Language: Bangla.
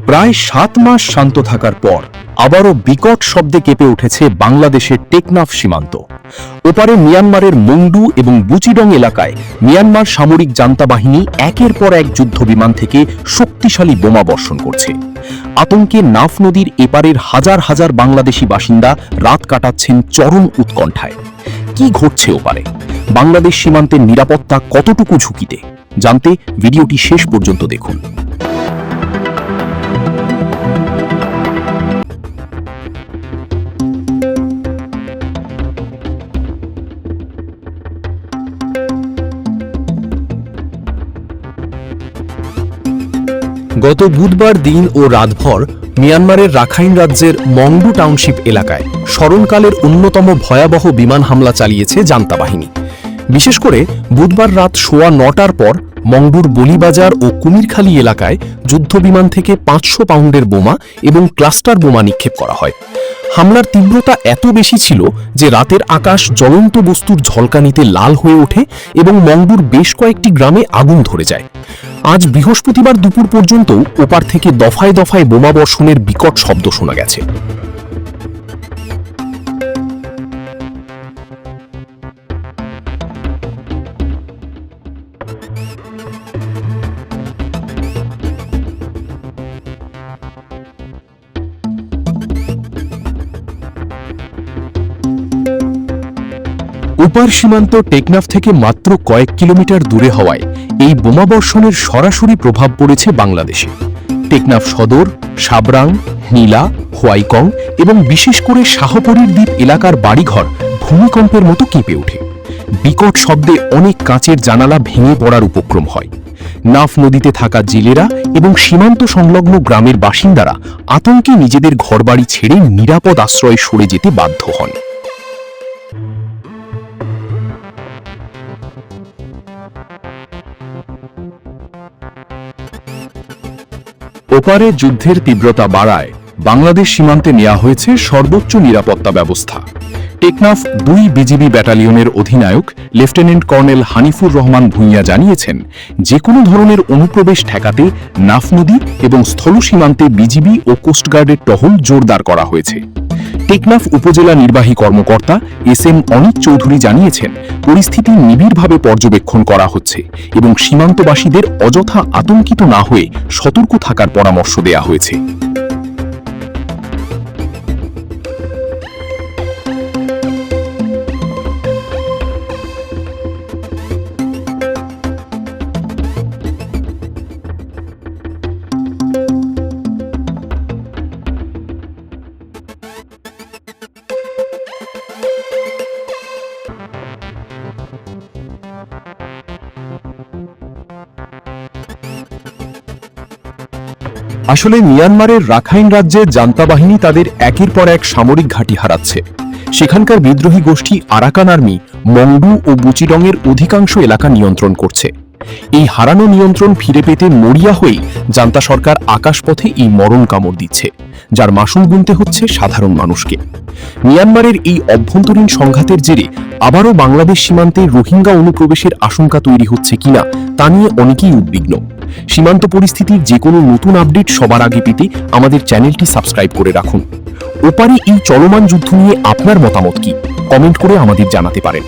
প্রায় 7 মাস শান্ত থাকার পর আবারও বিকট শব্দে কেঁপে উঠেছে বাংলাদেশের টেকনাফ সীমান্ত। ওপারে মিয়ানমারের মংডু এবং বুচিডং এলাকায় মিয়ানমার সামরিক জান্তা বাহিনী একের পর এক যুদ্ধ বিমান থেকে শক্তিশালী বোমা বর্ষণ করছে। আতঙ্কে নাফ নদীর এপারের হাজার হাজার বাংলাদেশি বাসিন্দা রাত কাটাচ্ছেন চরম উৎকণ্ঠায়। কি ঘটছে ওপারে? বাংলাদেশ সীমান্তের নিরাপত্তা কতটুকু ঝুঁকিতে? জানতে ভিডিওটি শেষ পর্যন্ত দেখুন। গত বুধবার দিন ও রাতভর মিয়ানমারের রাখাইন রাজ্যের মংডু টাউনশিপ এলাকায় স্মরণকালের অন্যতম ভয়াবহ বিমান হামলা চালিয়েছে জান্তা বাহিনী। বিশেষ করে বুধবার রাত 9:15টার পর মংডুর বলিবাজার ও কুমিরখালী এলাকায় যুদ্ধবিমান থেকে 500 পাউন্ডের বোমা এবং ক্লাস্টার বোমা নিক্ষেপ করা হয়। হামলার তীব্রতা এত বেশি ছিল যে রাতের আকাশ জ্বলন্ত বস্তুর ঝলকানিতে লাল হয়ে ওঠে এবং মংডুর বেশ কয়েকটি গ্রামে আগুন ধরে যায়। আজ বৃহস্পতিবার দুপুর পর্যন্ত ওপার থেকে দফায় দফায় বোমা বর্ষণের বিকট শব্দ শোনা গেছে। ওপার সীমান্ত টেকনাফ থেকে মাত্র কয়েক কিলোমিটার দূরে হওয়ায় এই বোমাবর্ষণের সরাসরি প্রভাব পড়েছে বাংলাদেশে। টেকনাফ সদর, সাবরাং, নীলা, হোয়াইকং এবং বিশেষ করে শাহপরীর দ্বীপ এলাকার বাড়িঘর ভূমিকম্পের মতো কেঁপে ওঠে। বিকট শব্দে অনেক কাঁচের জানালা ভেঙে পড়ার উপক্রম হয়। নাফ নদীতে থাকা জেলেরা এবং সীমান্ত সংলগ্ন গ্রামের বাসিন্দারা আতঙ্কে নিজেদের ঘরবাড়ি ছেড়ে নিরাপদ আশ্রয়ে সরে যেতে বাধ্য হন। ওপারে যুদ্ধের তীব্রতা বাড়ায় বাংলাদেশ সীমান্তে নেওয়া হয়েছে সর্বোচ্চ নিরাপত্তা ব্যবস্থা। টেকনাফ 2 বিজিবি ব্যাটালিয়নের অধিনায়ক লেফটেন্যান্ট কর্নেল হানিফুর রহমান ভূঁইয়া জানিয়েছেন, যে কোনো ধরনের অনুপ্রবেশ ঠেকাতে নাফ নদী এবং স্থল সীমান্তে বিজিবি ও কোস্টগার্ডের টহল জোরদার করা হয়েছে। টেকনাফ উপজেলা নির্বাহী কর্মকর্তা এস.এম. অনিক চৌধুরী জানিয়েছেন, পরিস্থিতি নিবিড়ভাবে পর্যবেক্ষণ করা হচ্ছে এবং সীমান্তবাসীদের অযথা আতঙ্কিত না হয়ে সতর্ক থাকার পরামর্শ দেওয়া হয়েছে। আসলে মিয়ানমারের রাখাইন রাজ্যের জান্তা বাহিনী তাদের একের পর এক সামরিক ঘাঁটি হারাচ্ছে। সেখানকার বিদ্রোহী গোষ্ঠী আরাকান আর্মি মংডু ও বুচিডংয়ের অধিকাংশ এলাকা নিয়ন্ত্রণ করছে। এই হারানো নিয়ন্ত্রণ ফিরে পেতে মরিয়া হয়েই জান্তা সরকার আকাশপথে এই মরণ কামড় দিচ্ছে, যার মাসুল গুনতে হচ্ছে সাধারণ মানুষকে। মিয়ানমারের এই অভ্যন্তরীণ সংঘাতের জেরে আবারও বাংলাদেশ সীমান্তে রোহিঙ্গা অনুপ্রবেশের আশঙ্কা তৈরি হচ্ছে কিনা তা নিয়ে অনেকেই উদ্বিগ্ন। সীমান্ত পরিস্থিতির যে কোনো নতুন আপডেট সবার আগে পেতে আমাদের চ্যানেলটি সাবস্ক্রাইব করে রাখুন। ওপারে এই চলমান যুদ্ধ নিয়ে আপনার মতামত কি? কমেন্ট করে আমাদের জানাতে পারেন।